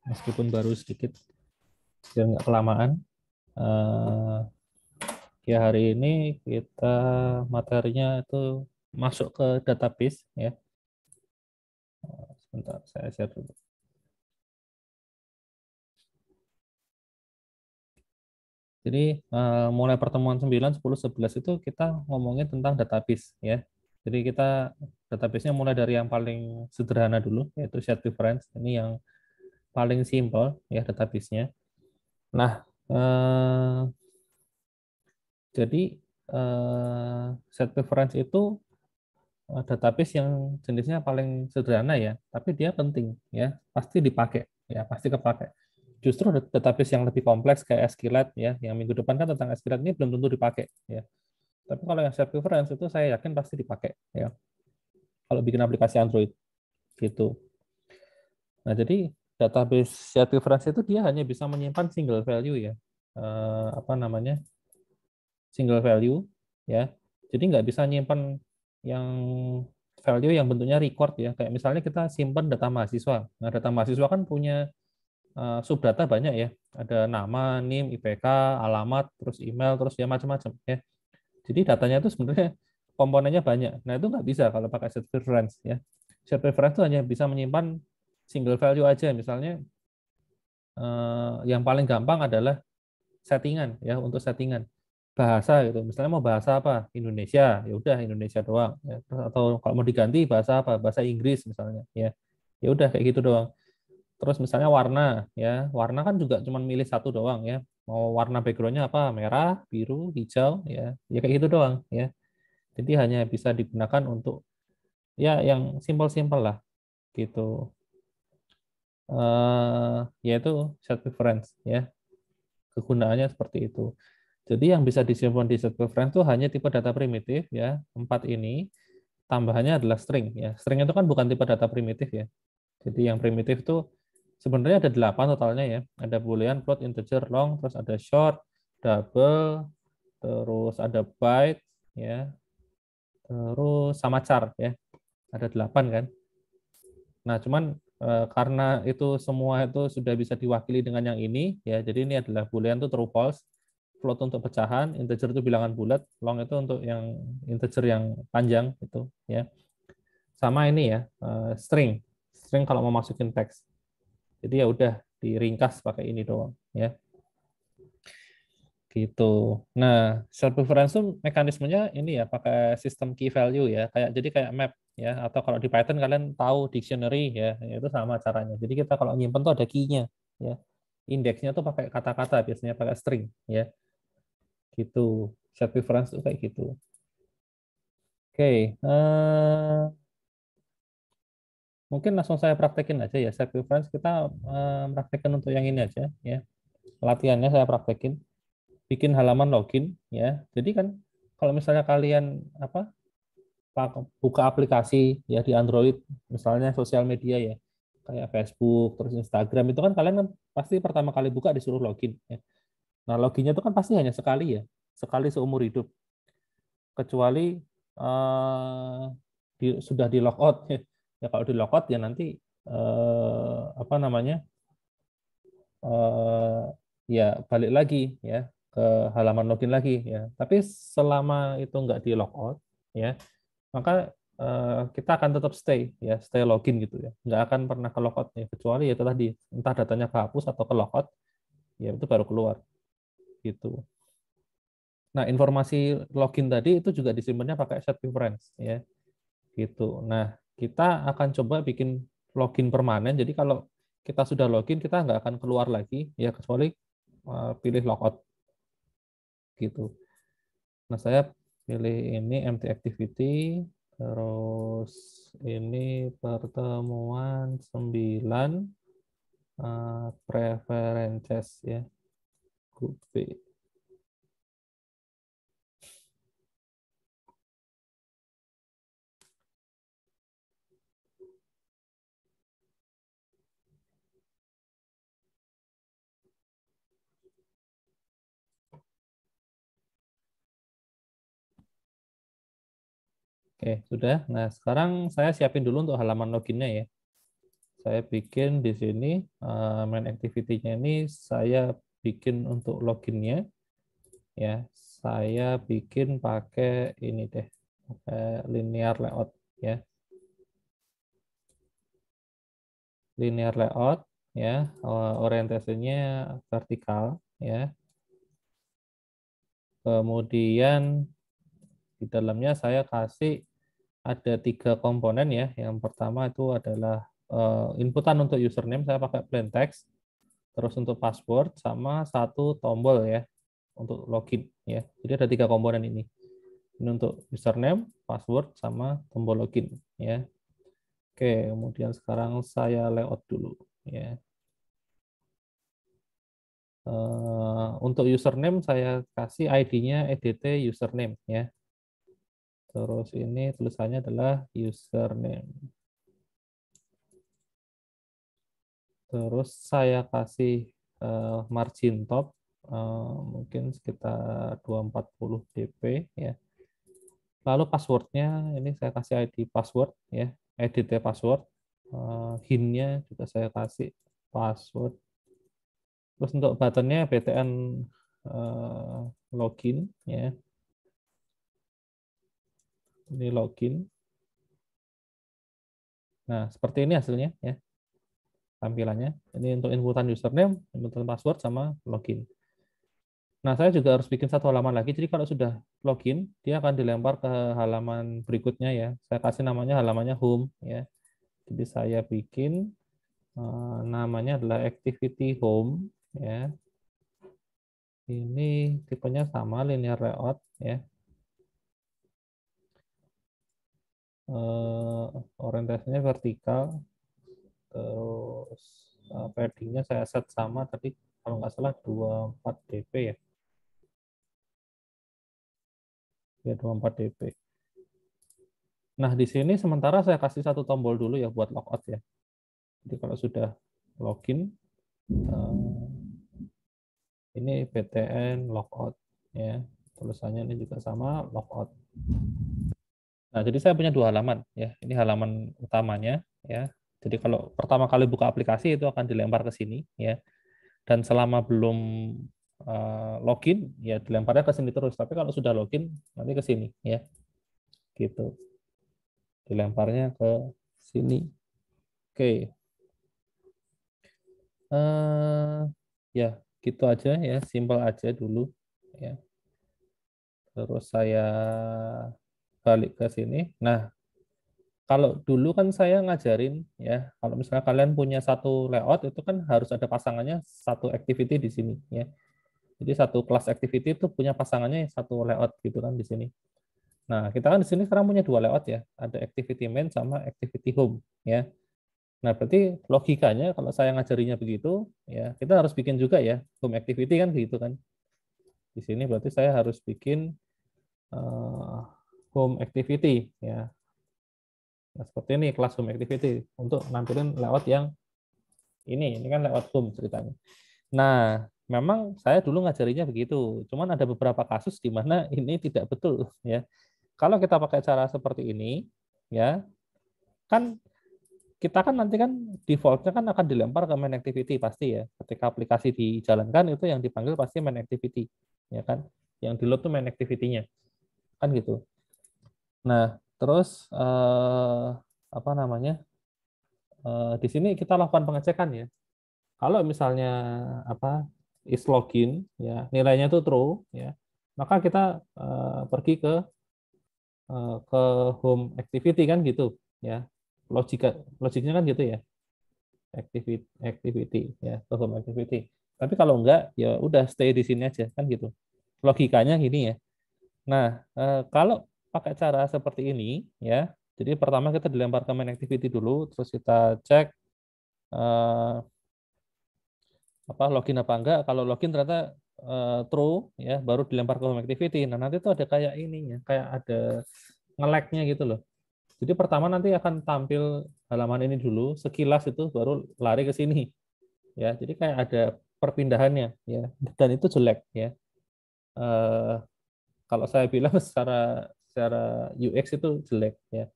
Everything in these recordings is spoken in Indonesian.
meskipun baru sedikit biar nggak kelamaan. Eh, ya hari ini kita materinya itu masuk ke database ya. Sebentar saya share dulu. Jadi mulai pertemuan 9, 10, 11 itu kita ngomongin tentang database ya. Jadi kita database-nya mulai dari yang paling sederhana dulu yaitu set reference. Ini yang paling simple ya database-nya. Nah, jadi set reference itu database yang jenisnya paling sederhana ya, tapi dia penting ya, pasti dipakai ya, pasti kepakai. Justru database yang lebih kompleks kayak SQLite ya, yang minggu depan kan tentang SQLite ini belum tentu dipakai ya. Tapi kalau yang set reference itu saya yakin pasti dipakai ya. Kalau bikin aplikasi Android gitu. Nah, jadi database set reference itu dia hanya bisa menyimpan single value ya. Apa namanya? Single value ya. Jadi nggak bisa nyimpan yang value yang bentuknya record ya. Kayak misalnya kita simpan data mahasiswa. Nah, data mahasiswa kan punya subdata banyak ya. Ada nama, NIM, IPK, alamat, terus email, terus ya macam-macam ya. Jadi datanya itu sebenarnya komponennya banyak. Nah, itu nggak bisa kalau pakai set reference ya. Set reference itu hanya bisa menyimpan single value aja. Misalnya yang paling gampang adalah settingan ya, untuk settingan bahasa gitu. Misalnya mau bahasa apa? Indonesia, ya udah Indonesia doang ya. Atau kalau mau diganti bahasa apa? Bahasa Inggris misalnya ya. Ya udah kayak gitu doang. Terus misalnya warna ya. Warna kan juga cuma milih satu doang ya. Mau warna backgroundnya apa? Merah, biru, hijau ya. Ya kayak gitu doang ya. Jadi hanya bisa digunakan untuk ya yang simpel-simpel lah gitu. Yaitu set reference ya. Kegunaannya seperti itu. Jadi yang bisa disimpan di set reference itu hanya tipe data primitif ya, 4 ini. Tambahannya adalah string ya. String itu kan bukan tipe data primitif ya. Jadi yang primitif itu sebenarnya ada 8 totalnya ya. Ada boolean, float, integer, long, terus ada short, double, terus ada byte ya, terus sama char ya. Ada 8 kan. Nah, cuman karena itu semua itu sudah bisa diwakili dengan yang ini ya. Jadi ini adalah boolean itu true false, float untuk pecahan, integer itu bilangan bulat, long itu untuk yang integer yang panjang itu ya. Sama ini ya, string. String kalau mau masukin teks. Jadi ya udah diringkas pakai ini doang ya. Gitu. Nah, self preference itu mekanismenya ini ya pakai sistem key value ya. Jadi kayak map ya. Atau kalau di Python kalian tahu dictionary ya, itu sama caranya. Jadi kita kalau nyimpen tuh ada key-nya ya. Indeksnya tuh pakai kata-kata, biasanya pakai string ya. Gitu. Self preference itu kayak gitu. Oke, mungkin langsung saya praktekin aja ya. Self preference kita praktekin untuk yang ini aja ya. Latihannya saya praktekin. Bikin halaman login ya. Jadi kan kalau misalnya kalian apa buka aplikasi ya di Android, misalnya sosial media ya, kayak Facebook, terus Instagram, itu kan kalian kan pasti pertama kali buka disuruh login ya. Nah, loginnya itu kan pasti hanya sekali ya, sekali seumur hidup, kecuali sudah di logout ya. Ya kalau di logout ya nanti apa namanya eh, ya balik lagi ya ke halaman login lagi ya. Tapi selama itu nggak di logout ya, maka kita akan tetap stay ya, stay login gitu ya, nggak akan pernah ke logout ya, kecuali ya itu tadi entah datanya kehapus atau ke logout ya itu baru keluar gitu. Nah, informasi login tadi itu juga disimpannya pakai set reference ya gitu. Nah, kita akan coba bikin login permanen, jadi kalau kita sudah login kita nggak akan keluar lagi ya, kecuali pilih logout gitu. Nah, saya pilih ini empty activity, terus ini pertemuan 9, preferences ya, grup B. Oke, sudah. Nah, sekarang saya siapin dulu untuk halaman loginnya ya. Saya bikin di sini main activity-nya ini saya bikin untuk loginnya ya. Saya bikin pakai ini deh, pakai linear layout ya. Linear layout ya, orientasinya vertikal ya. Kemudian di dalamnya saya kasih ada 3 komponen ya. Yang pertama itu adalah inputan untuk username saya pakai plain text, terus untuk password sama satu tombol ya untuk login ya. Jadi ada 3 komponen ini. Ini untuk username, password sama tombol login ya. Oke, kemudian sekarang saya layout dulu ya. Untuk username saya kasih ID-nya edt username ya. Terus ini tulisannya adalah username. Terus saya kasih margin top mungkin sekitar 240 dp ya. Lalu passwordnya ini saya kasih ID password ya, edt password. Hint-nya juga saya kasih password. Terus untuk buttonnya btn login ya. Ini login. Nah, seperti ini hasilnya ya tampilannya. Ini untuk inputan username, inputan password sama login. Nah, saya juga harus bikin satu halaman lagi. Jadi kalau sudah login, dia akan dilempar ke halaman berikutnya ya. Saya kasih namanya halamannya home ya. Jadi saya bikin namanya adalah activity home ya. Ini tipenya sama linear layout ya. Orientasinya vertikal. Terus paddingnya saya set sama tadi kalau nggak salah 24 dp ya. Ya 24 dp. Nah, di sini sementara saya kasih satu tombol dulu ya buat logout ya. Jadi kalau sudah login, ini btn logout ya. Tulisannya ini juga sama logout. Nah, jadi saya punya 2 halaman ya. Ini halaman utamanya ya. Jadi kalau pertama kali buka aplikasi itu akan dilempar ke sini ya. Dan selama belum login ya dilemparnya ke sini terus. Tapi kalau sudah login nanti ke sini ya. Gitu. Dilemparnya ke sini. Oke. Ya, gitu aja ya, simple aja dulu ya. Terus saya balik ke sini. Nah, kalau dulu kan saya ngajarin ya, kalau misalnya kalian punya satu layout itu kan harus ada pasangannya satu activity di sini ya. Jadi satu kelas activity itu punya pasangannya satu layout gitu kan di sini. Nah, kita kan di sini sekarang punya 2 layout ya, ada activity main sama activity home ya. Nah, berarti logikanya kalau saya ngajarinya begitu, ya kita harus bikin juga ya home activity kan begitu kan. Di sini berarti saya harus bikin home activity ya. Nah, seperti ini kelas home activity untuk nampilin layout yang ini kan layout home ceritanya. Nah, memang saya dulu ngajarinya begitu. Cuman ada beberapa kasus di mana ini tidak betul ya. Kalau kita pakai cara seperti ini ya, kan kita kan nanti kan default-nya kan akan dilempar ke main activity pasti ya. Ketika aplikasi dijalankan itu yang dipanggil pasti main activity, ya kan? Yang di load tuh main activity-nya, kan gitu. Nah, terus apa namanya? Di sini kita lakukan pengecekan ya. Kalau misalnya apa is login ya nilainya itu true ya, maka kita pergi ke home activity kan gitu ya. Logiknya kan gitu ya. Activity ya ke home activity. Tapi kalau enggak ya udah stay di sini aja kan gitu. Logikanya gini ya. Nah, kalau pakai cara seperti ini ya. Jadi pertama kita dilempar ke main activity dulu, terus kita cek apa login apa enggak. Kalau login ternyata true ya, baru dilempar ke home activity. Nah, nanti tuh ada kayak ininya, kayak ada nge-lag-nya gitu loh. Jadi pertama nanti akan tampil halaman ini dulu, sekilas itu baru lari ke sini. Ya, jadi kayak ada perpindahannya ya. Dan itu jelek ya. Eh, kalau saya bilang secara secara UX itu jelek ya.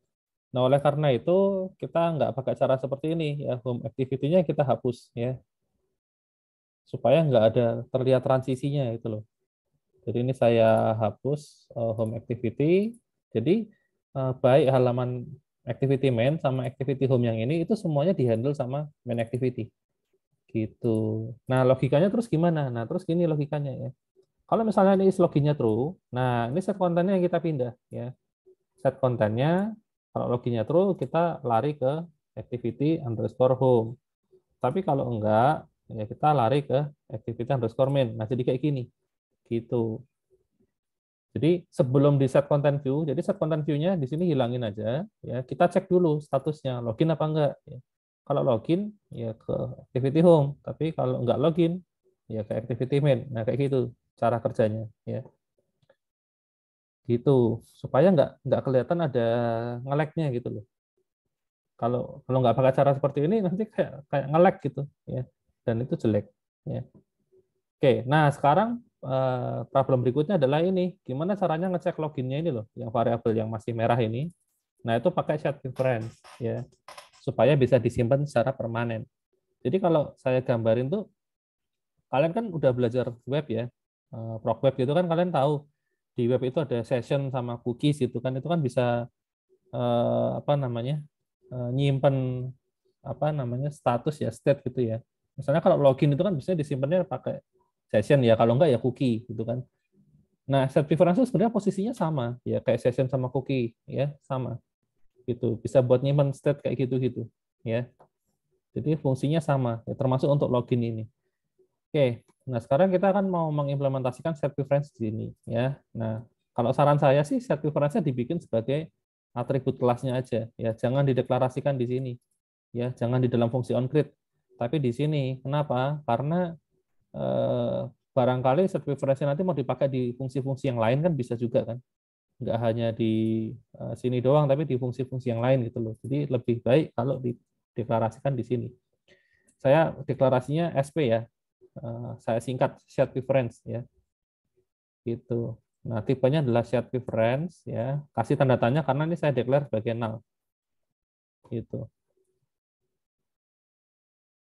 Nah, oleh karena itu kita nggak pakai cara seperti ini ya, home activity-nya kita hapus ya, supaya nggak ada terlihat transisinya itu loh. Jadi ini saya hapus home activity. Jadi baik halaman activity main sama activity home yang ini itu semuanya dihandle sama main activity gitu. Nah, logikanya terus gimana? Nah, terus gini logikanya ya. Kalau misalnya ini is loginnya true, nah ini set kontennya yang kita pindah ya. Set kontennya, kalau loginnya true, kita lari ke activity underscore home. Tapi kalau enggak, ya kita lari ke activity underscore main. Nah, jadi kayak gini. Gitu. Jadi sebelum di set content view, jadi set content view-nya di sini hilangin aja. Ya, kita cek dulu statusnya, login apa enggak. Ya. Kalau login, ya ke activity home. Tapi kalau enggak login, ya ke activity main. Nah, kayak gitu cara kerjanya. Ya. Gitu supaya nggak kelihatan ada nge-lag-nya gitu loh. Kalau nggak pakai cara seperti ini nanti kayak kayak nge-lag gitu ya, dan itu jelek ya. Oke, nah sekarang problem berikutnya adalah ini, gimana caranya ngecek loginnya ini loh, yang variabel yang masih merah ini. Nah, itu pakai set reference ya, supaya bisa disimpan secara permanen. Jadi kalau saya gambarin tuh, kalian kan udah belajar web ya, proc web gitu kan, kalian tahu di web itu ada session sama cookies gitu kan, itu kan bisa apa namanya, nyimpen apa namanya status ya, state gitu ya. Misalnya kalau login itu kan biasanya disimpannya pakai session ya, kalau enggak ya cookie gitu kan. Nah, set preference itu sebenarnya posisinya sama ya, kayak session sama cookie ya, sama gitu. Bisa buat nyimpen state kayak gitu-gitu ya. Jadi fungsinya sama ya, termasuk untuk login ini. Oke, nah sekarang kita akan mau mengimplementasikan set preference di sini ya. Nah, kalau saran saya sih set preference-nya dibikin sebagai atribut kelasnya aja ya, jangan dideklarasikan di sini ya, jangan di dalam fungsi onCreate, tapi di sini. Kenapa? Karena eh, barangkali set preference nanti mau dipakai di fungsi-fungsi yang lain kan bisa juga kan, nggak hanya di sini doang, tapi di fungsi-fungsi yang lain gitu loh. Jadi lebih baik kalau dideklarasikan di sini. Saya deklarasinya SP ya, saya singkat set preference ya, gitu. Nah, tipenya adalah set preference ya, kasih tanda tanya karena ini saya declare sebagai null gitu.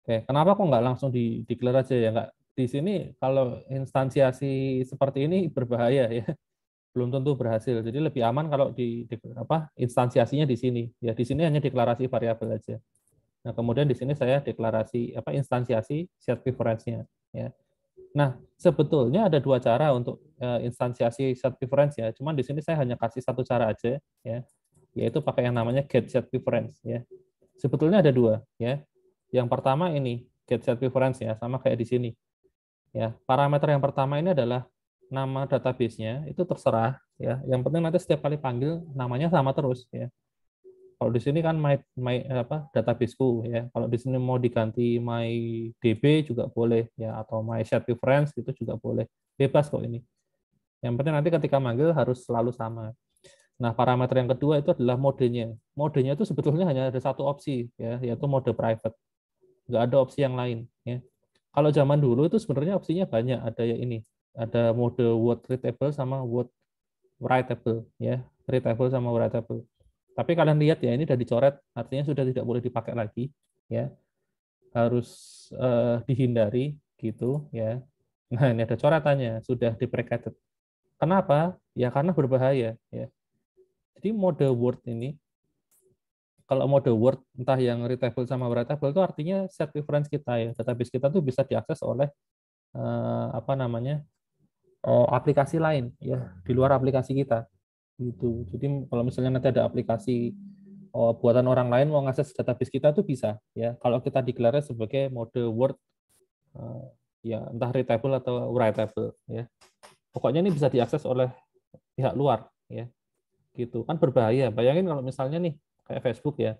Oke, kenapa kok nggak langsung di declare aja ya? Nggak di sini kalau instansiasi seperti ini berbahaya ya, belum tentu berhasil. Jadi lebih aman kalau di apa instansiasinya di sini. Ya di sini hanya deklarasi variabel aja. Nah kemudian di sini saya deklarasi apa instansiasi set preference-nya. Ya. Nah sebetulnya ada dua cara untuk instansiasi set preference ya. Cuman di sini saya hanya kasih satu cara aja ya, yaitu pakai yang namanya get set preference ya. Sebetulnya ada dua ya. Yang pertama ini get set preference ya, sama kayak di sini. Ya, parameter yang pertama ini adalah nama database-nya itu terserah ya. Yang penting nanti setiap kali panggil namanya sama terus ya. Kalau di sini kan my apa databaseku ya. Kalau di sini mau diganti my DB juga boleh ya, atau my set preference itu juga boleh. Bebas kok ini. Yang penting nanti ketika manggil harus selalu sama. Nah, parameter yang kedua itu adalah modenya. Modenya itu sebetulnya hanya ada satu opsi ya, yaitu mode private. Nggak ada opsi yang lain ya. Kalau zaman dulu itu sebenarnya opsinya banyak, ada ya ini, ada mode word readable sama word writable ya, readable sama writable. Tapi kalian lihat ya, ini sudah dicoret, artinya sudah tidak boleh dipakai lagi ya, harus dihindari gitu ya. Nah, ini ada coretannya, sudah deprecated. Kenapa? Ya karena berbahaya ya. Jadi mode word ini, kalau mode Word entah yang readable sama writable itu artinya set reference kita ya, database kita tuh bisa diakses oleh apa namanya aplikasi lain ya di luar aplikasi kita gitu. Jadi kalau misalnya nanti ada aplikasi buatan orang lain mau ngakses database kita tuh bisa ya, kalau kita declare sebagai mode Word eh, ya entah readable atau writable ya. Pokoknya ini bisa diakses oleh pihak luar ya. Gitu kan berbahaya. Bayangin kalau misalnya nih kayak Facebook ya,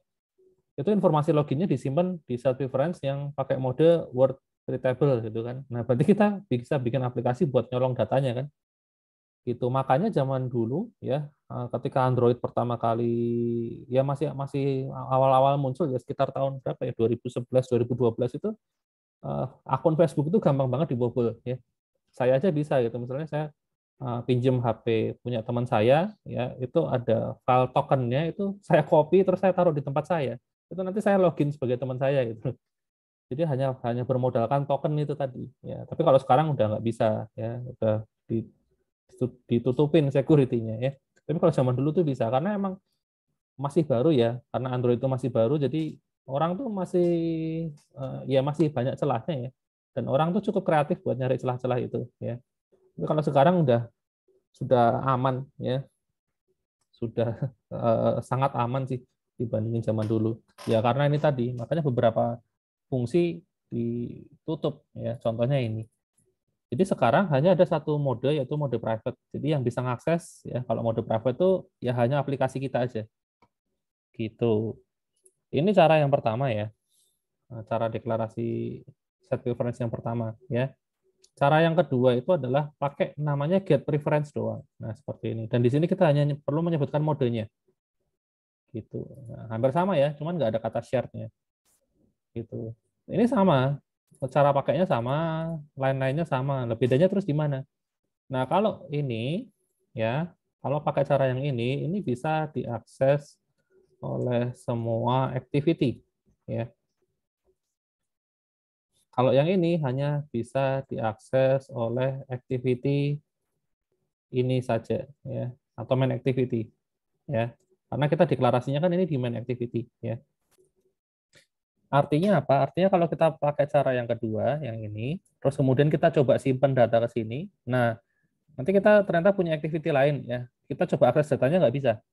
itu informasi loginnya disimpan di self reference yang pakai mode Word readable gitu kan. Nah, berarti kita bisa bikin aplikasi buat nyolong datanya kan. Gitu. Makanya zaman dulu ya, ketika Android pertama kali ya masih masih awal-awal muncul ya sekitar tahun berapa ya, 2011 2012 itu akun Facebook itu gampang banget dibobol ya. Saya aja bisa gitu. Misalnya saya pinjam HP punya teman saya, ya itu ada file tokennya, itu saya copy terus saya taruh di tempat saya. Itu nanti saya login sebagai teman saya gitu. Jadi hanya bermodalkan token itu tadi. Ya, tapi kalau sekarang udah nggak bisa, ya udah ditutupin security-nya ya. Tapi kalau zaman dulu tuh bisa karena emang masih baru ya, karena Android itu masih baru, jadi orang tuh masih ya masih banyak celahnya ya. Dan orang tuh cukup kreatif buat nyari celah-celah itu ya. Tapi kalau sekarang sudah aman ya, sudah sangat aman sih dibandingin zaman dulu. Ya karena ini tadi, makanya beberapa fungsi ditutup ya. Contohnya ini. Jadi sekarang hanya ada satu mode yaitu mode private. Jadi yang bisa mengakses ya kalau mode private itu ya hanya aplikasi kita aja. Gitu. Ini cara yang pertama ya. Cara deklarasi set preference yang pertama ya. Cara yang kedua itu adalah pakai namanya get preference doang. Nah, seperti ini. Dan di sini kita hanya perlu menyebutkan modenya. Gitu. Nah, hampir sama ya, cuman nggak ada kata shared-nya. Gitu. Ini sama. Cara pakainya sama, lain-lainnya sama. Nah, bedanya terus di mana? Nah, kalau ini ya, kalau pakai cara yang ini bisa diakses oleh semua activity ya. Kalau yang ini hanya bisa diakses oleh activity ini saja ya, atau main activity ya. Karena kita deklarasinya kan ini di main activity ya. Artinya apa? Artinya kalau kita pakai cara yang kedua, yang ini, terus kemudian kita coba simpan data ke sini. Nah, nanti kita ternyata punya activity lain ya. Kita coba akses datanya nggak bisa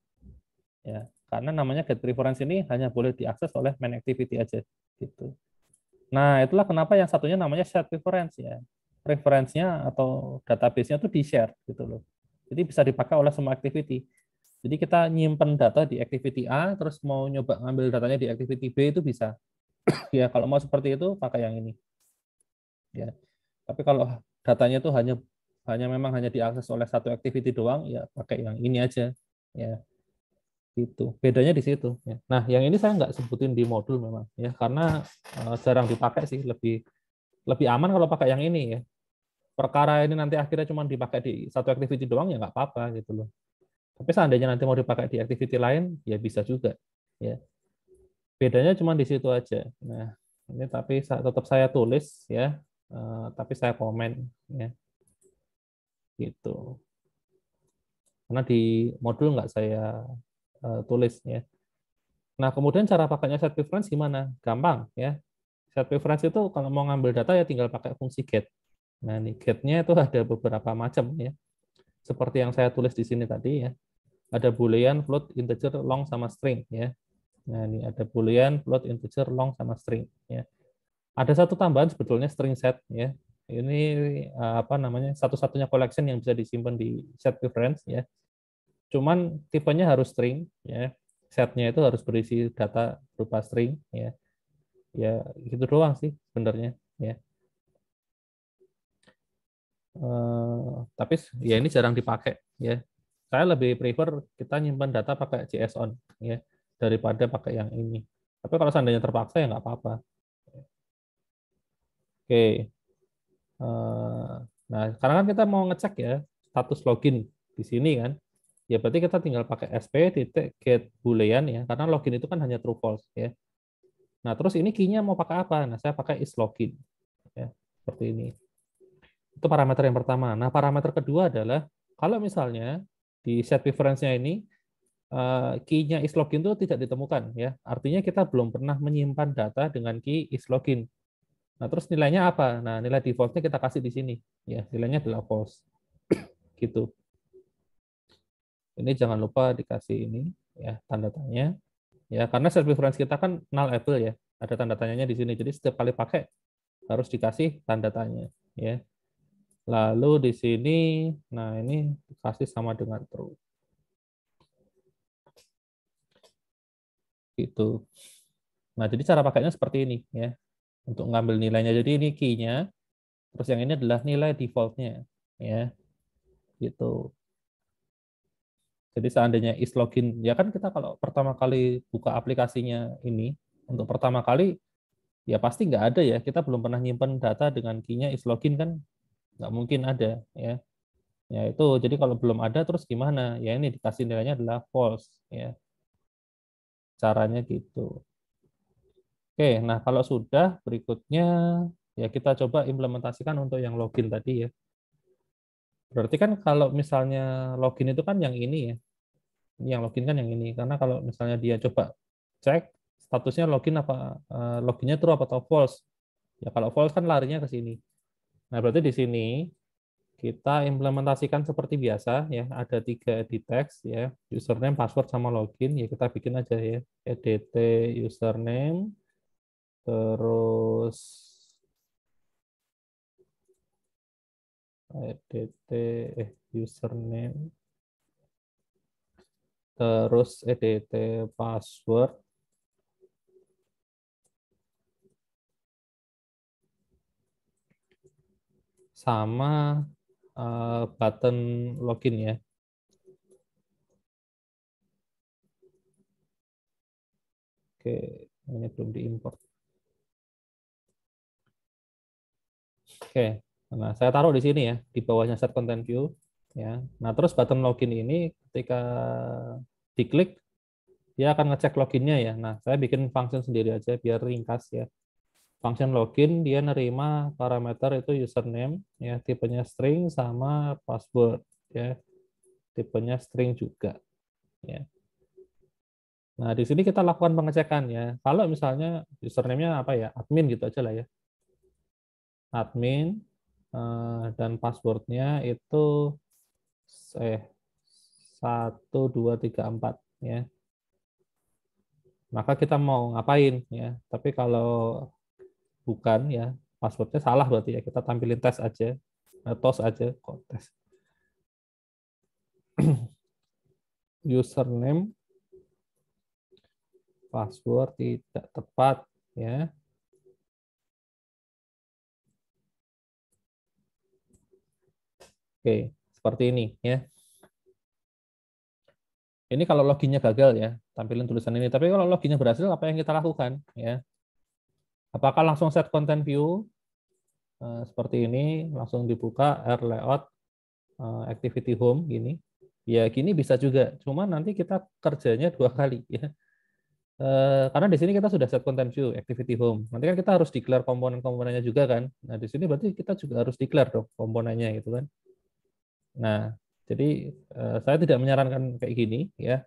ya. Karena namanya get preference ini hanya boleh diakses oleh main activity aja gitu. Nah, itulah kenapa yang satunya namanya shared preference ya. Preference-nya atau database-nya tuh di-share gitu loh. Jadi bisa dipakai oleh semua activity. Jadi kita nyimpen data di activity A, terus mau nyoba ngambil datanya di activity B itu bisa. Ya, kalau mau seperti itu pakai yang ini. Ya. Tapi kalau datanya itu hanya diakses oleh satu activity doang, ya pakai yang ini aja. Ya, itu. Bedanya di situ. Ya. Nah, yang ini saya nggak sebutin di modul memang, ya karena jarang dipakai sih. Lebih aman kalau pakai yang ini ya. Perkara ini nanti akhirnya cuma dipakai di satu activity doang ya nggak apa-apa gitu loh. Tapi seandainya nanti mau dipakai di activity lain ya bisa juga. Ya. Bedanya cuma di situ aja. Nah, ini tapi tetap saya tulis ya, tapi saya komen ya, gitu. Karena di modul nggak saya tulis ya. Nah, kemudian cara pakainya set preference gimana? Gampang ya. Set preference itu kalau mau ngambil data ya tinggal pakai fungsi get. Nah, ini get-nya itu ada beberapa macam ya. Seperti yang saya tulis di sini tadi ya. Ada boolean, float, integer, long sama string ya. Nah, ini ada boolean, float, integer, long sama string ya. Ada satu tambahan sebetulnya string set ya. Ini apa namanya? Satu-satunya collection yang bisa disimpan di set preference ya. Cuman tipenya harus string ya. Setnya itu harus berisi data berupa string ya. Ya gitu doang sih sebenarnya ya. Tapi ya ini jarang dipakai ya. Saya lebih prefer kita nyimpan data pakai JSON ya daripada pakai yang ini. Tapi kalau seandainya terpaksa ya nggak apa-apa. Oke. Nah, sekarang kan kita mau ngecek ya status login di sini kan. Ya berarti kita tinggal pakai sp titik get boolean ya, karena login itu kan hanya true false ya. Nah, terus ini key-nya mau pakai apa? Nah, saya pakai is login ya. Seperti ini. Itu parameter yang pertama. Nah, parameter kedua adalah kalau misalnya di set preference-nya ini key-nya is login itu tidak ditemukan ya. Artinya kita belum pernah menyimpan data dengan key is login. Nah, terus nilainya apa? Nah, nilai default-nya kita kasih di sini. Ya, nilainya adalah false. Gitu. Ini jangan lupa dikasih ini ya tanda tanya. Ya, karena set preference kita kan nullable ya. Ada tanda tanyanya di sini. Jadi setiap kali pakai harus dikasih tanda tanya ya. Lalu di sini nah ini dikasih sama dengan true. Gitu. Nah, jadi cara pakainya seperti ini ya. Untuk ngambil nilainya. Jadi ini key-nya, terus yang ini adalah nilai default-nya ya. Gitu. Jadi seandainya is login, ya kan kita kalau pertama kali buka aplikasinya ini, untuk pertama kali, ya pasti nggak ada ya. Kita belum pernah nyimpen data dengan key-nya is login kan, nggak mungkin ada ya. Ya itu, jadi kalau belum ada terus gimana? Ya ini dikasih nilainya adalah false. Ya, caranya gitu. Oke, nah kalau sudah, berikutnya ya kita coba implementasikan untuk yang login tadi ya. Berarti kan kalau misalnya login itu kan yang ini ya, yang login kan yang ini. Karena kalau misalnya dia coba cek statusnya login apa, loginnya true apa atau false. Ya kalau false kan larinya ke sini. Nah berarti di sini kita implementasikan seperti biasa ya, ada 3 edit text ya, username, password sama login ya, kita bikin aja ya, edit username, terus edit username, terus edit password sama button login ya. Oke, ini belum diimport. Oke, nah saya taruh di sini ya, di bawahnya set content view ya. Nah terus button login ini ketika diklik dia akan ngecek loginnya ya. Nah saya bikin function sendiri aja biar ringkas ya. Function login dia nerima parameter itu username ya, tipenya string sama password ya, tipenya string juga ya. Nah di sini kita lakukan pengecekan ya. Kalau misalnya username-nya apa ya, admin gitu aja lah ya, admin, dan passwordnya itu 1234 ya. Maka kita mau ngapain ya? Tapi kalau bukan ya, passwordnya salah berarti ya, kita tampilin tes aja, tos aja kok, tes username password tidak tepat ya. Oke, seperti ini ya. Ini kalau loginnya gagal ya, tampilin tulisan ini. Tapi kalau loginnya berhasil, apa yang kita lakukan ya? Apakah langsung set content view seperti ini, langsung dibuka air layout activity home gini? Ya gini bisa juga. Cuma nanti kita kerjanya 2 kali ya. Karena di sini kita sudah set content view, activity home. Nanti kan kita harus declare komponen-komponennya juga kan. Nah, di sini berarti kita juga harus declare dong komponennya gitu kan. Nah, jadi saya tidak menyarankan kayak gini ya.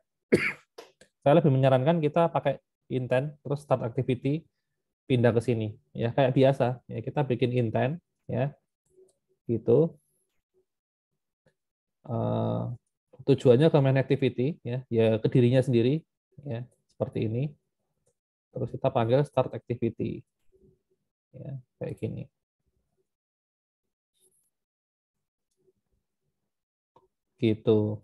Saya lebih menyarankan kita pakai intent terus start activity pindah ke sini ya, kayak biasa ya, kita bikin intent ya gitu. Eh, tujuannya ke main activity ya, ya ke dirinya sendiri ya, seperti ini. Terus kita panggil start activity ya, kayak gini. Gitu.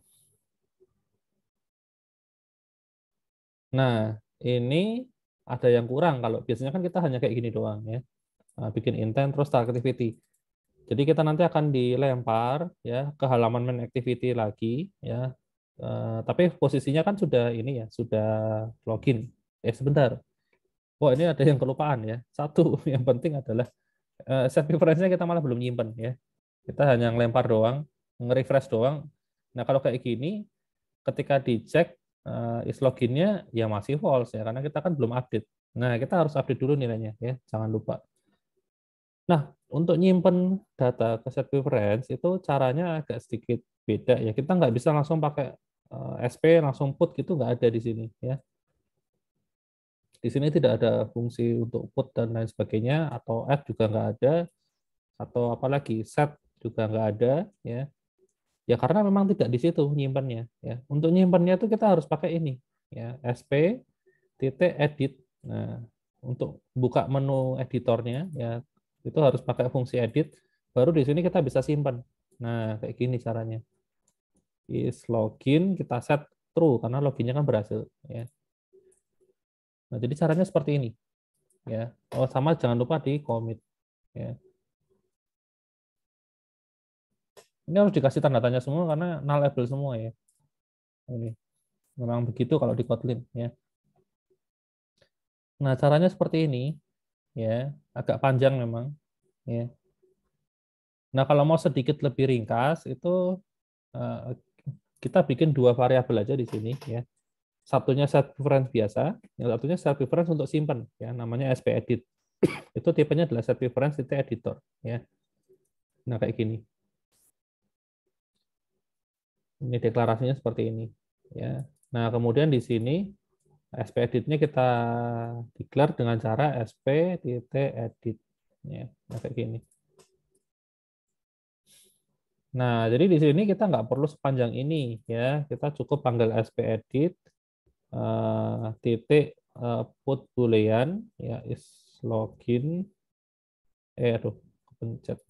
Nah, ini ada yang kurang kalau biasanya kan kita hanya kayak gini doang ya. Nah, bikin intent terus start activity. Jadi kita nanti akan dilempar ya ke halaman main activity lagi ya. Tapi posisinya kan sudah ini ya, sudah login. Sebentar. Oh, ini ada yang kelupaan ya. Satu yang penting adalah set preference-nya kita malah belum nyimpen ya. Kita hanya ngelempar doang, nge-refresh doang. Nah, kalau kayak gini ketika dicek is loginnya ya masih false ya, karena kita kan belum update. Nah, kita harus update dulu nilainya ya, jangan lupa. Nah, untuk nyimpen data ke set preference itu caranya agak sedikit beda ya. Kita nggak bisa langsung pakai SP langsung put gitu, nggak ada di sini ya. Di sini tidak ada fungsi untuk put dan lain sebagainya, atau add juga nggak ada, atau apalagi set juga nggak ada ya. Ya karena memang tidak di situ nyimpannya ya. Untuk nyimpannya itu kita harus pakai ini ya, sp titik edit. Nah, untuk buka menu editornya ya itu harus pakai fungsi edit, baru di sini kita bisa simpan. Nah, kayak gini caranya. Is login kita set true karena loginnya kan berhasil ya. Nah, jadi caranya seperti ini ya. Oh, sama jangan lupa di commit ya. Ini harus dikasih tanda tanya semua karena nullable semua ya. Ini memang begitu kalau di Kotlin ya. Nah, caranya seperti ini ya, agak panjang memang ya. Nah, kalau mau sedikit lebih ringkas itu eh, kita bikin dua variabel aja di sini ya. Satunya set preference biasa, yang satunya set preference untuk simpan ya, namanya spedit. Itu tipenya adalah set preference titik editor ya. Nah, kayak gini. Ini deklarasinya seperti ini ya. Nah, kemudian di sini speditnya kita declare dengan cara sp.edit ya. Nah, kayak gini. Nah, jadi di sini kita nggak perlu sepanjang ini ya. Kita cukup panggil spedit titik put boolean ya is login aduh kepencet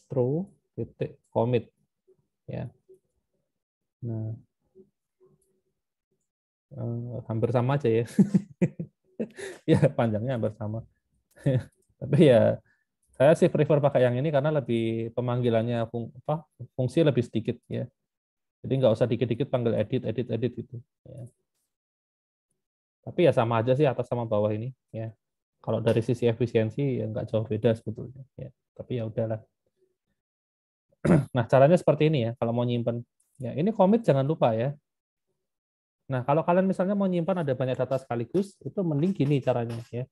true titik commit ya. Nah, hampir sama aja ya. Ya, panjangnya hampir sama. Tapi ya saya sih prefer pakai yang ini karena lebih pemanggilannya fungsi lebih sedikit ya. Jadi nggak usah dikit-dikit panggil edit, edit, edit gitu. Ya. Tapi ya sama aja sih atas sama bawah ini. Ya. Kalau dari sisi efisiensi ya nggak jauh beda sebetulnya. Ya. Tapi ya udahlah. Nah caranya seperti ini ya. Kalau mau nyimpen, ya ini commit jangan lupa ya. Nah kalau kalian misalnya mau nyimpan ada banyak data sekaligus, itu mending gini caranya ya.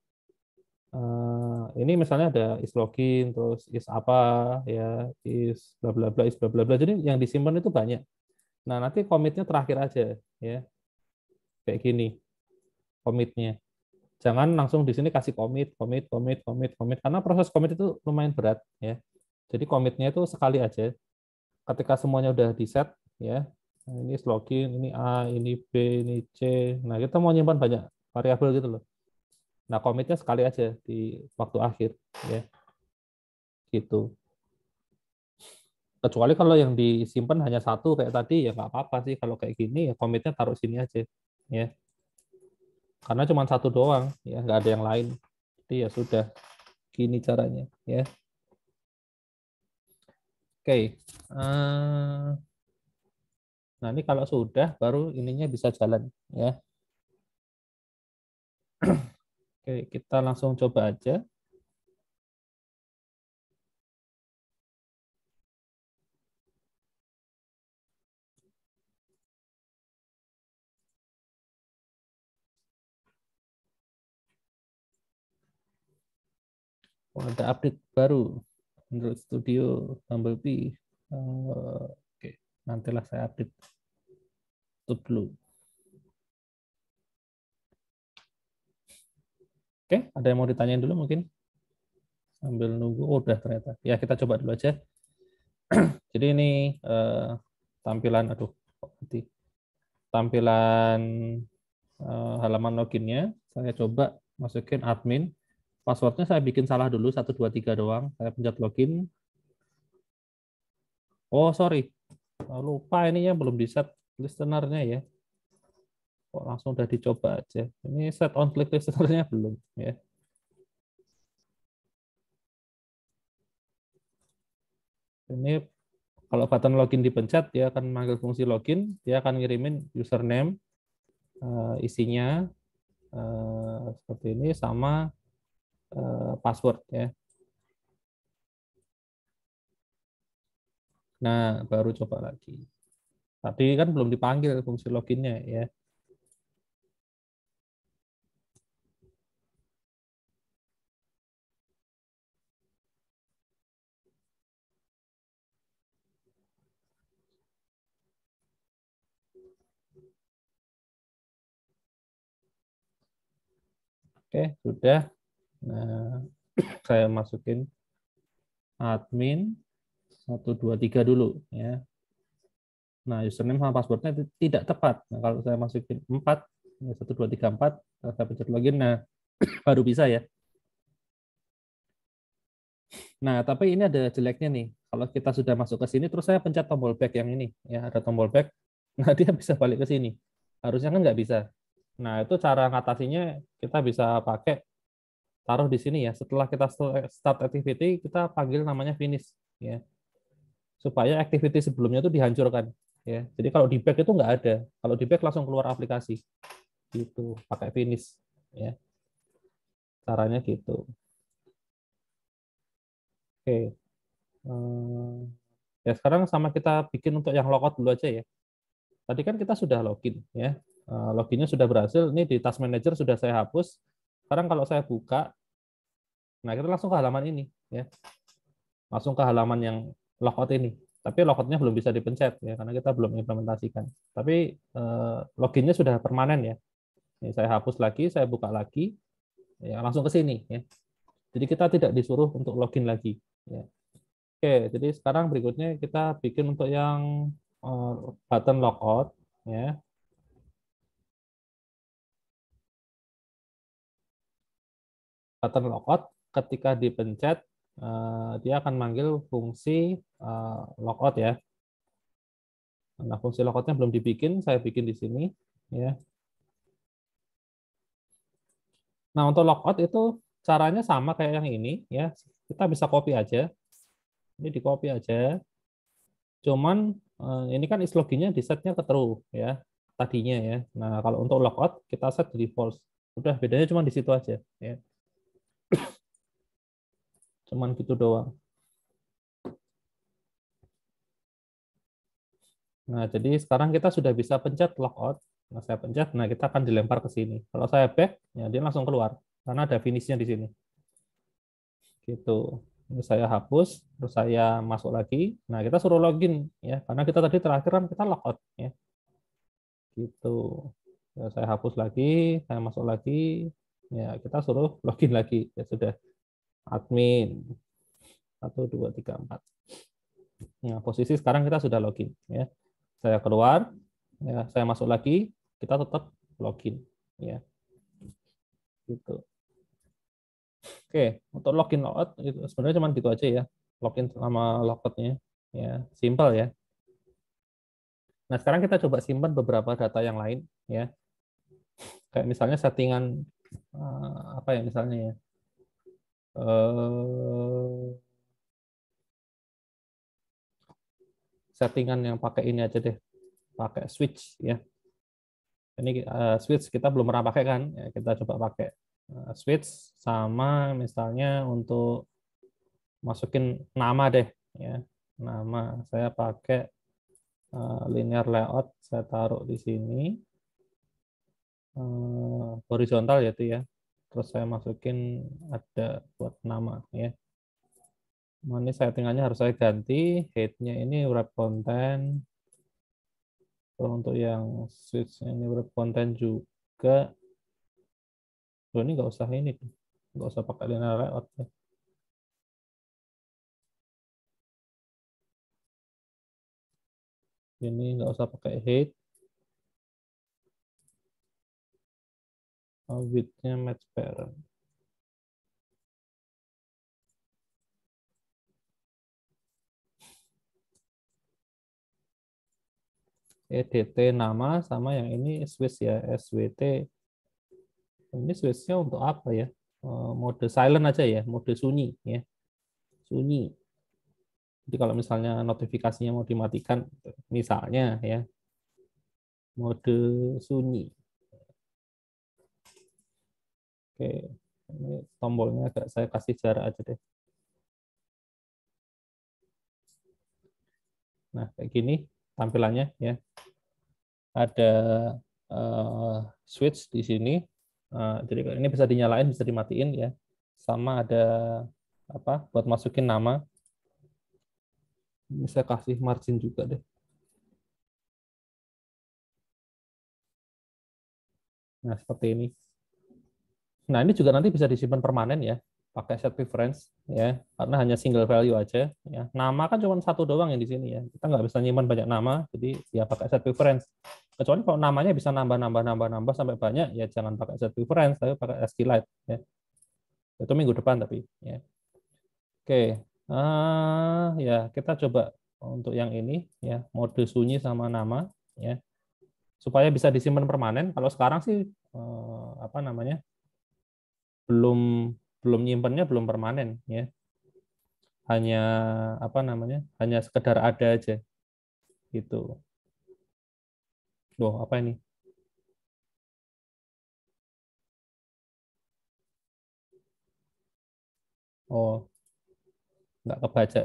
Ini misalnya ada is login, terus is apa ya, is bla bla bla, is bla bla bla. Jadi yang disimpan itu banyak. Nah nanti komitnya terakhir aja ya, kayak gini komitnya. Jangan langsung di sini kasih komit, komit, komit, komit, komit, karena proses komit itu lumayan berat ya. Jadi komitnya itu sekali aja. Ketika semuanya udah di set ya, nah, ini login, ini A, ini B, ini C. Nah kita mau nyimpan banyak variabel gitu loh. Nah komitnya sekali aja di waktu akhir ya, gitu. Kecuali kalau yang disimpan hanya satu kayak tadi ya nggak apa-apa sih kalau kayak gini ya komitnya taruh sini aja ya. Karena cuma satu doang ya nggak ada yang lain. Jadi ya sudah gini caranya ya. Oke. Nah, ini kalau sudah baru ininya bisa jalan ya. Oke, kita langsung coba aja. Oh, ada update baru Android Studio Bumblebee. Oke, nantilah saya update. Tutup dulu. Oke, ada yang mau ditanyain dulu mungkin sambil nunggu. Oh, udah ternyata. Ya, kita coba dulu aja. Jadi ini tampilan, aduh, kok mati. Tampilan halaman loginnya. Saya coba masukin admin. Passwordnya saya bikin salah dulu, 123 doang. Saya pencet login. Oh, sorry. Lupa ininya belum di set listenernya ya. Kok langsung udah dicoba aja. Ini set on click listenernya belum ya. Ini kalau button login dipencet, dia akan manggil fungsi login, dia akan ngirimin username, isinya seperti ini sama password ya. Nah, baru coba lagi. Tadi kan belum dipanggil fungsi loginnya ya. Oke, sudah. Nah, saya masukin admin 123 dulu ya. Nah, username sama passwordnya tidak tepat. Nah, kalau saya masukin 4, 1, 2, 3, 4, saya pencet login, nah baru bisa ya. Nah, tapi ini ada jeleknya nih. Kalau kita sudah masuk ke sini, terus saya pencet tombol back yang ini. Ya, ada tombol back. Nah, dia bisa balik ke sini. Harusnya kan nggak bisa. Nah, itu cara ngatasinya kita bisa pakai taruh di sini ya. Setelah kita start activity, kita panggil namanya finish. Ya, supaya activity sebelumnya itu dihancurkan. Ya, jadi kalau di back itu nggak ada. Kalau di back langsung keluar aplikasi. Gitu, pakai finish. Ya, caranya gitu. Oke. Ya, sekarang sama kita bikin untuk yang logout dulu aja ya. Tadi kan kita sudah login ya. Loginnya sudah berhasil. Ini di Task Manager sudah saya hapus. Sekarang kalau saya buka, nah kita langsung ke halaman ini ya. Langsung ke halaman yang logout ini. Tapi logoutnya belum bisa dipencet ya karena kita belum implementasikan. Tapi loginnya sudah permanen ya. Ini saya hapus lagi, saya buka lagi, ya langsung ke sini ya. Jadi kita tidak disuruh untuk login lagi. Ya. Oke, jadi sekarang berikutnya kita bikin untuk yang button logout ya. Button logout ketika dipencet dia akan manggil fungsi logout ya. Nah, fungsi logoutnya belum dibikin, saya bikin di sini ya. Nah, untuk logout itu caranya sama kayak yang ini ya. Kita bisa copy aja. Ini di copy aja. Cuman ini kan is loginnya di setnya ke true ya tadinya ya. Nah, kalau untuk logout kita set jadi false. Udah bedanya cuma di situ aja ya. Cuman gitu doang. Nah, jadi sekarang kita sudah bisa pencet logout. Nah, saya pencet, nah kita akan dilempar ke sini. Kalau saya back, ya dia langsung keluar karena ada finishnya di sini. Gitu. Ini saya hapus, terus saya masuk lagi. Nah, kita suruh login ya, karena kita tadi terakhir kan kita logout ya. Gitu. Ya, saya hapus lagi, saya masuk lagi. Ya, kita suruh login lagi. Ya sudah. Admin 1 2 3 4. Nah, posisi sekarang kita sudah login ya. Saya keluar, ya, saya masuk lagi, kita tetap login ya. Gitu. Oke, untuk login logout itu sebenarnya cuma gitu aja ya. Login sama logoutnya ya, simple ya. Nah, sekarang kita coba simpan beberapa data yang lain ya. Kayak misalnya settingan apa ya misalnya ya. Eh, Settingan yang pakai ini aja deh, pakai switch ya. Ini switch kita belum pernah pakai kan? Ya, kita coba pakai switch sama misalnya untuk masukin nama deh ya. Nama saya pakai linear layout, saya taruh di sini horizontal ya itu ya. Terus saya masukin ada buat nama ya. Nah, ini settingannya harus saya ganti. Head-nya ini wrap content. Kalau untuk yang switch ini wrap content juga. Loh, ini nggak usah ini, nggak usah pakai linear layout ya. Ini nggak usah pakai head. Width-nya match parent. EDT nama sama yang ini switch ya, SWT. Ini switch-nya untuk apa ya? Mode silent aja ya, mode sunyi ya. Sunyi. Jadi kalau misalnya notifikasinya mau dimatikan, misalnya ya, mode sunyi. Oke, ini tombolnya agak saya kasih jarak aja deh. Nah, kayak gini tampilannya ya. Ada switch di sini. Jadi ini bisa dinyalain, bisa dimatiin ya. Sama ada apa? Buat masukin nama. Bisa kasih margin juga deh. Nah, seperti ini. Nah, ini juga nanti bisa disimpan permanen ya, pakai set preference ya, karena hanya single value aja ya. Nama kan cuma satu doang yang di sini ya. Kita nggak bisa nyimpan banyak nama, jadi ya pakai set preference. Kecuali kalau namanya bisa nambah sampai banyak, ya jangan pakai set preference, tapi pakai SQLite ya. Itu minggu depan tapi ya. Oke. Ya, kita coba untuk yang ini ya, mode sunyi sama nama ya, supaya bisa disimpan permanen. Kalau sekarang sih apa namanya? belum belum nyimpennya belum permanen ya, hanya apa namanya hanya sekedar ada aja gitu. Loh, apa ini? Oh, nggak kebaca.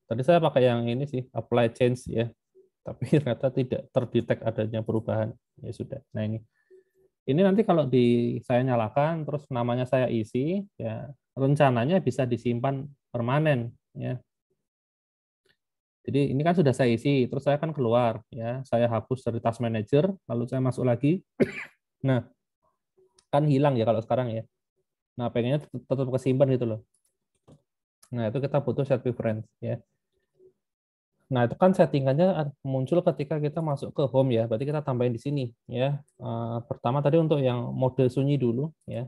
Tadi saya pakai yang ini sih, apply change ya, tapi ternyata tidak terdetek adanya perubahan. Ya sudah. Nah ini nanti kalau saya nyalakan, terus namanya saya isi, ya rencananya bisa disimpan permanen ya. Jadi ini kan sudah saya isi, terus saya kan keluar ya, saya hapus dari task manager, lalu saya masuk lagi. Nah, kan hilang ya kalau sekarang ya. Nah, pengennya tetap kesimpan gitu loh. Nah, itu kita butuh set preference ya. Nah, itu kan settingannya muncul ketika kita masuk ke home ya. Berarti kita tambahin di sini ya. Pertama tadi untuk yang mode sunyi dulu ya.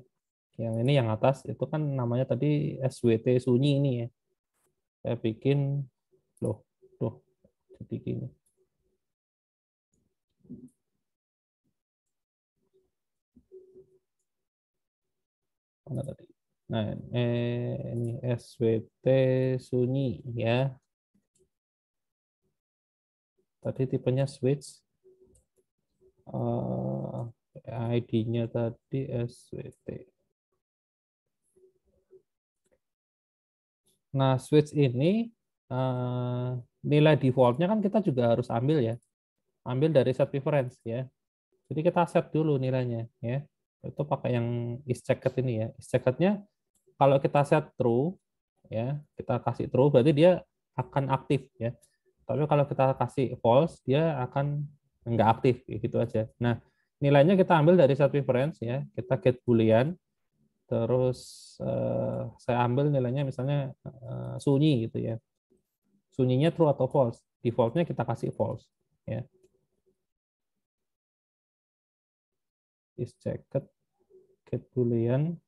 Yang ini yang atas itu kan namanya tadi SWT sunyi ini ya. Saya bikin loh, loh jadi gini. Mana tadi? Nah, ini SWT sunyi ya. Tadi tipenya switch. ID-nya tadi SWT. Nah, switch ini nilai default-nya kan kita juga harus ambil ya. Ambil dari set preference ya. Jadi kita set dulu nilainya ya. Itu pakai yang isChecked ini ya. IsCheckednya kalau kita set true ya, kita kasih true berarti dia akan aktif ya. Tapi kalau kita kasih false dia akan enggak aktif gitu aja. Nah, nilainya kita ambil dari set preference ya. Kita get boolean terus saya ambil nilainya misalnya sunyi gitu ya. Sunyinya true atau false. Defaultnya kita kasih false ya. Is checked get boolean.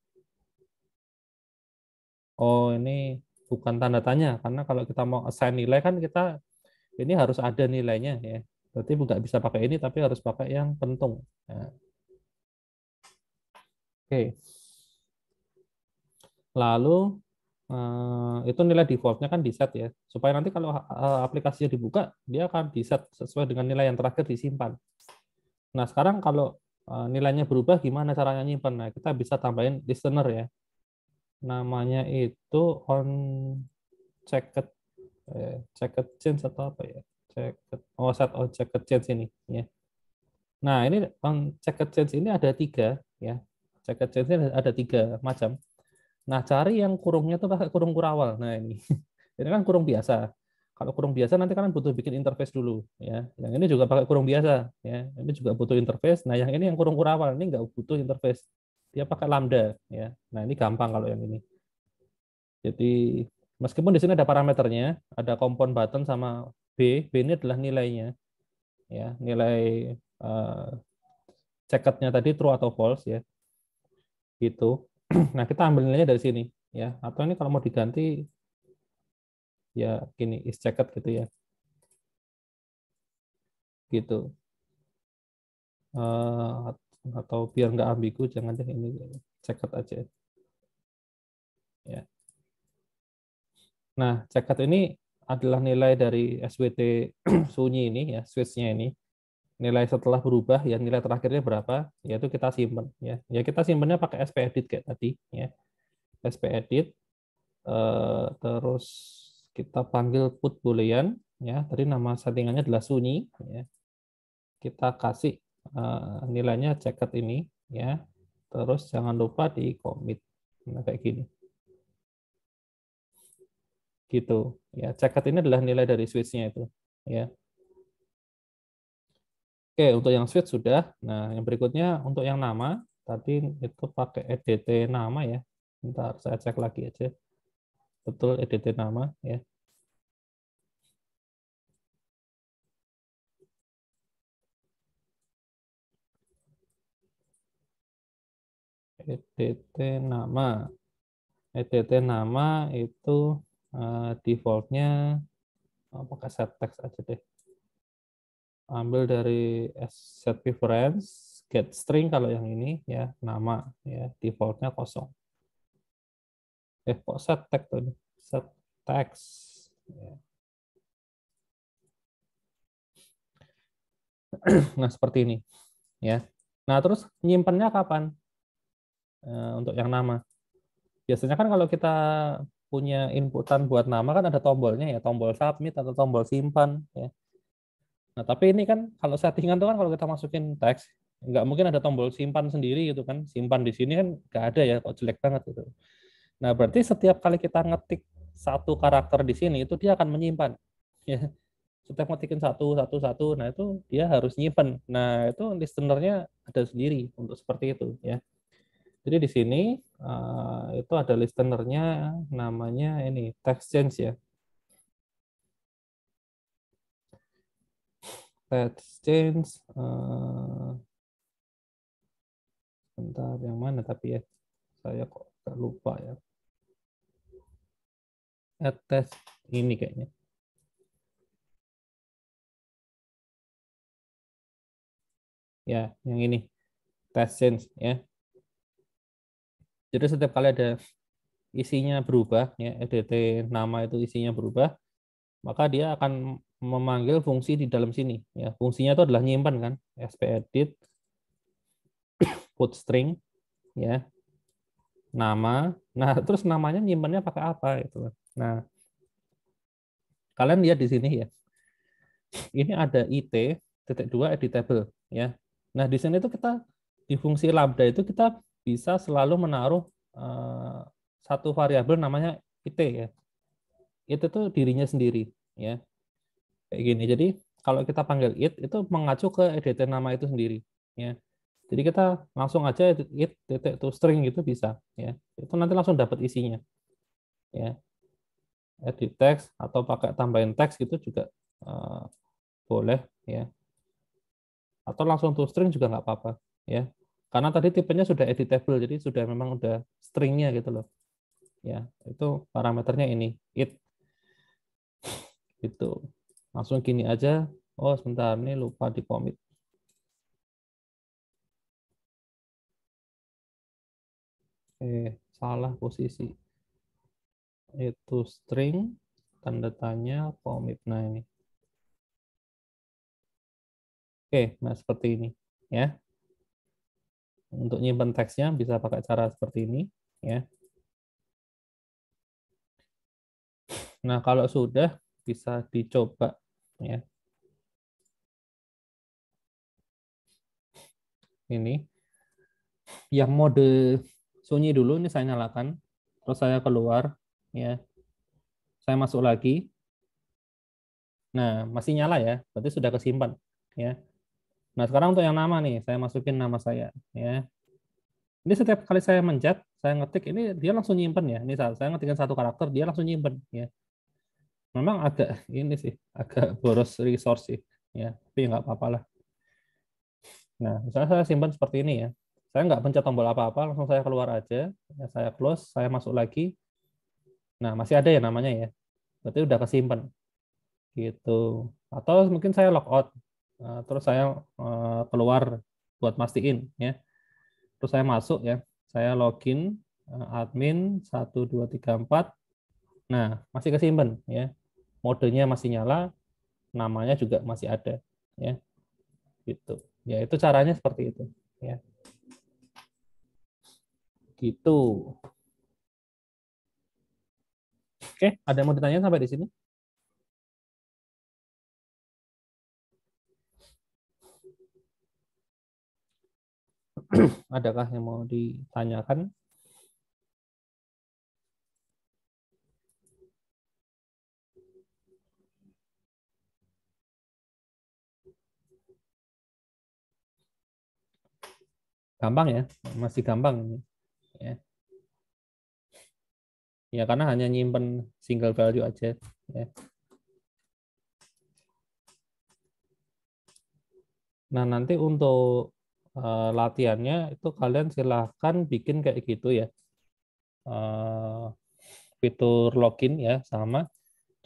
Oh, ini bukan tanda tanya karena kalau kita mau assign nilai kan kita ini harus ada nilainya ya. Berarti nggak bisa pakai ini tapi harus pakai yang pentung. Nah, oke. Lalu itu nilai defaultnya kan di set ya. Supaya nanti kalau aplikasinya dibuka dia akan di set sesuai dengan nilai yang terakhir disimpan. Nah, sekarang kalau nilainya berubah, gimana caranya nyimpan? Nah, kita bisa tambahin listener ya. Namanya itu on checked checked change atau apa ya? Set on checked change ini ya. Nah, ini on checked change ini ada 3 ya. Checked change ini ada 3 macam. Nah, cari yang kurungnya tuh pakai kurung kurawal. Nah, ini. Ini kan kurung biasa. Kalau kurung biasa nanti kan butuh bikin interface dulu ya. Yang ini juga pakai kurung biasa ya. Ini juga butuh interface. Nah, yang ini yang kurung kurawal ini nggak butuh interface. Dia pakai lambda ya. Nah, ini gampang kalau yang ini. Jadi meskipun di sini ada parameternya, ada kompon button sama B. B ini adalah nilainya ya, nilai checkednya tadi true atau false ya. Gitu. Nah, kita ambil nilainya dari sini ya. Atau ini kalau mau diganti ya gini is checked gitu ya. Gitu. Atau biar nggak ambigu jangan deh ini checked aja ya. Nah, checked ini adalah nilai dari SWT sunyi ini ya, switch-nya ini. Nilai setelah berubah ya nilai terakhirnya berapa, yaitu kita simpan ya. Ya kita simpannya pakai spedit kayak tadi ya. Spedit terus kita panggil put boolean ya. Tadi nama settingannya adalah sunyi ya. Kita kasih nilainya checked ini ya. Terus jangan lupa di commit. Nah, kayak gini. Gitu. Ya, checked ini adalah nilai dari switch-nya itu ya. Oke, untuk yang switch sudah. Nah, yang berikutnya untuk yang nama tadi itu pakai edt nama ya. Bentar, saya cek lagi aja. Betul edt nama ya. Edt nama. Edt nama itu defaultnya pakai set text aja deh. Ambil dari set preference, get string kalau yang ini ya, nama ya, defaultnya kosong. Kok set text tuh? Set text. Ya. Nah, seperti ini ya. Nah, terus nyimpennya kapan? Untuk yang nama. Biasanya kan kalau kita punya inputan buat nama kan ada tombolnya ya, tombol submit atau tombol simpan ya. Nah, tapi ini kan kalau settingan tuh kan kalau kita masukin teks, nggak mungkin ada tombol simpan sendiri gitu kan. Simpan di sini kan nggak ada ya, kok jelek banget gitu. Nah, berarti setiap kali kita ngetik satu karakter di sini, itu dia akan menyimpan. Ya, setiap ngetikin satu, satu, satu, nah itu dia harus nyimpan. Nah, itu listenernya ada sendiri untuk seperti itu ya. Jadi di sini itu ada listenernya namanya ini text change ya. Text change bentar yang mana tapi ya saya kok gak lupa ya. Add text ini kayaknya. Ya, yang ini text change ya. Jadi setiap kali ada isinya berubah ya, edt nama itu isinya berubah, maka dia akan memanggil fungsi di dalam sini ya. Fungsinya itu adalah nyimpan kan, spedit put string ya, nama. Nah, terus namanya nyimpannya pakai apa itu. Nah, kalian lihat di sini ya. Ini ada it.2 editable ya. Nah, di sini itu kita di fungsi lambda itu kita bisa selalu menaruh satu variabel namanya it ya. It itu dirinya sendiri ya. Kayak gini. Jadi kalau kita panggil it itu mengacu ke edt nama itu sendiri ya. Jadi kita langsung aja it titik to string gitu bisa ya. Itu nanti langsung dapat isinya ya. Edit text atau pakai tambahin teks gitu juga boleh ya. Atau langsung to string juga nggak apa-apa ya. Karena tadi tipenya sudah editable jadi sudah memang udah stringnya gitu loh. Ya, itu parameternya ini it itu. Langsung gini aja. Oh, sebentar ini lupa di commit. Salah posisi. Itu string tanda tanya commit. Nah, ini. Nah seperti ini ya. Untuk nyimpan teksnya bisa pakai cara seperti ini ya. Nah, kalau sudah bisa dicoba ya. Ini yang mode sunyi dulu ini saya nyalakan. Terus saya keluar ya. Saya masuk lagi. Nah, masih nyala ya. Berarti sudah kesimpan ya. Nah, sekarang untuk yang nama nih, saya masukin nama saya ya. Ini setiap kali saya mencet, saya ngetik ini dia langsung nyimpen ya. Ini saya ngetikin satu karakter, dia langsung nyimpen ya. Memang agak ini sih, agak boros resource sih ya. Tapi nggak apa-apa lah. Nah, misalnya saya simpan seperti ini ya. Saya nggak pencet tombol apa-apa, langsung saya keluar aja. Ya, saya close, saya masuk lagi. Nah, masih ada ya namanya ya. Berarti udah kesimpan gitu. Atau mungkin saya logout, terus saya keluar buat mastiin ya. Terus saya masuk ya. Saya login admin 1234. Nah, masih kesimpan ya. Modenya masih nyala, namanya juga masih ada ya. Gitu. Ya, itu caranya seperti itu ya. Gitu. Oke, ada yang mau ditanya sampai di sini? Adakah yang mau ditanyakan? Gampang ya, masih gampang ini. Ya, ya karena hanya nyimpen single value aja. Ya. Nah, nanti untuk latihannya itu kalian silahkan bikin kayak gitu ya. Fitur login ya sama.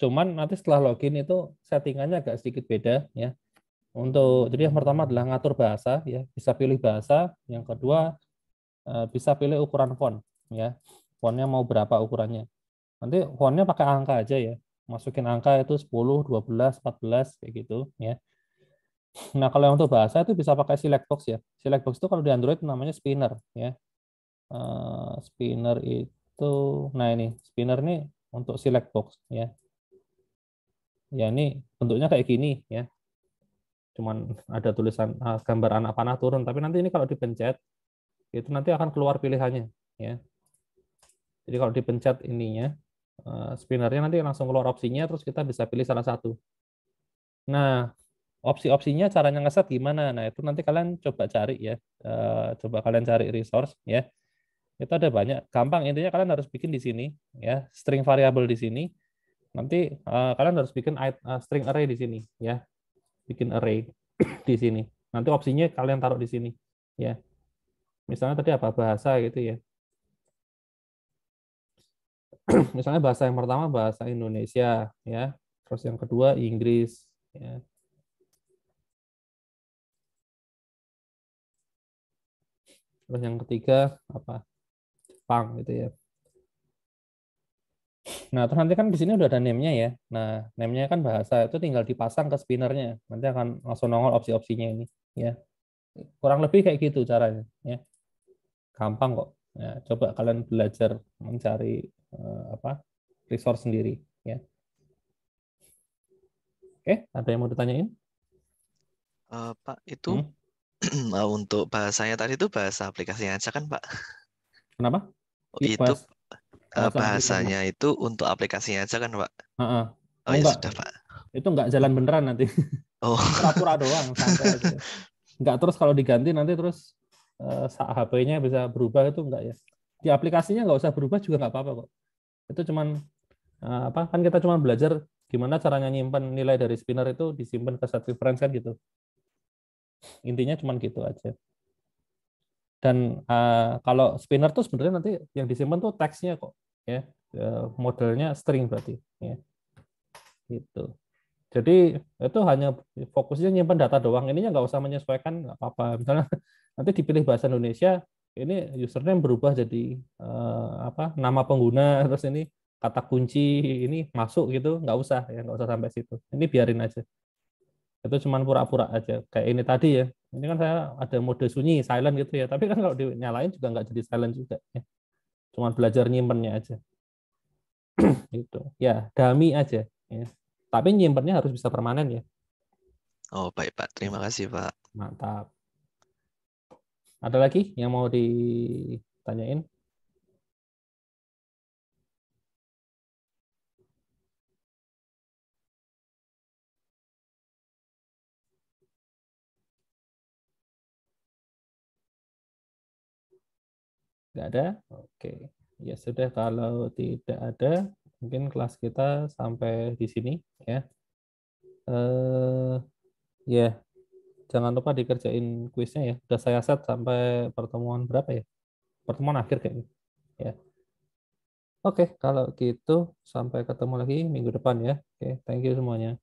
Cuman nanti setelah login itu settingannya agak sedikit beda ya. Jadi yang pertama adalah ngatur bahasa ya, bisa pilih bahasa. Yang kedua bisa pilih ukuran font ya. Fontnya mau berapa ukurannya. Nanti fontnya pakai angka aja ya. Masukin angka itu 10, 12, 14 kayak gitu ya. Nah, kalau yang untuk bahasa itu bisa pakai select box ya. Select box itu kalau di Android namanya spinner ya. Spinner itu, nah ini spinner ini untuk select box ya. Ya ini bentuknya kayak gini ya. Cuman ada tulisan gambar anak panah turun, tapi nanti ini kalau dipencet itu nanti akan keluar pilihannya ya. Jadi kalau dipencet ininya spinnernya nanti langsung keluar opsinya, terus kita bisa pilih salah satu. Nah, opsi-opsinya caranya ngeset gimana? Nah, itu nanti kalian coba cari ya. Coba kalian cari resource ya. Itu ada banyak. Gampang, intinya kalian harus bikin di sini ya, string variable di sini. Nanti kalian harus bikin string array di sini ya. Bikin array di sini. Nanti opsinya kalian taruh di sini ya. Misalnya tadi apa bahasa gitu ya. Misalnya bahasa yang pertama bahasa Indonesia ya. Terus yang kedua Inggris ya. Terus yang ketiga apa? Jepang gitu ya. Nah, terus nanti kan di sini udah ada name-nya ya. Nah, name-nya kan bahasa itu tinggal dipasang ke spinnernya. Nanti akan langsung nongol opsi-opsinya ini ya. Kurang lebih kayak gitu caranya ya. Gampang kok. Ya, coba kalian belajar mencari apa? Resource sendiri ya. Oke, ada yang mau ditanyain? Pak, itu Hmm? untuk bahasanya tadi itu bahasa aplikasinya aja kan, Pak? Kenapa? Oh, Iya, itu bahasa aplikasi. bahasanya itu untuk aplikasinya aja kan, Pak? Heeh. Oh Oh ya enggak, sudah, Pak. itu enggak jalan beneran nanti. Oh, Pura-pura doang, santai aja. Enggak terus kalau diganti nanti terus HP-nya bisa berubah itu enggak ya. Di aplikasinya enggak usah berubah juga enggak apa-apa kok. Itu cuman apa kan kita cuma belajar gimana caranya nyimpan nilai dari spinner itu disimpan ke set reference kan gitu. Intinya cuman gitu aja. Dan kalau spinner tuh sebenarnya nanti yang disimpan tuh teksnya kok ya. Modelnya string berarti ya. Gitu. Jadi itu hanya fokusnya nyimpan data doang. Ininya nggak usah menyesuaikan, nggak apa-apa. Misalnya nanti dipilih bahasa Indonesia, ini username berubah jadi apa nama pengguna, terus ini kata kunci ini masuk gitu, nggak usah ya, nggak usah sampai situ. Ini biarin aja. Itu cuman pura-pura aja. Kayak ini tadi ya. Ini kan saya ada mode sunyi, silent gitu ya. Tapi kan kalau dinyalain juga nggak jadi silent juga. Ya. Cuman belajar nyimpennya aja. Gitu. Ya, dummy aja. Ya. Tapi nyimpennya harus bisa permanen ya. oh baik, Pak. Terima kasih, Pak. Mantap. Ada lagi yang mau ditanyain? Nggak ada? Oke. Ya sudah, kalau tidak ada, mungkin kelas kita sampai di sini ya. Eh, ya, jangan lupa dikerjain kuisnya ya. Udah saya set sampai pertemuan berapa ya? Pertemuan akhir kayaknya. Ya. Oke, kalau gitu sampai ketemu lagi minggu depan ya. Oke, thank you semuanya.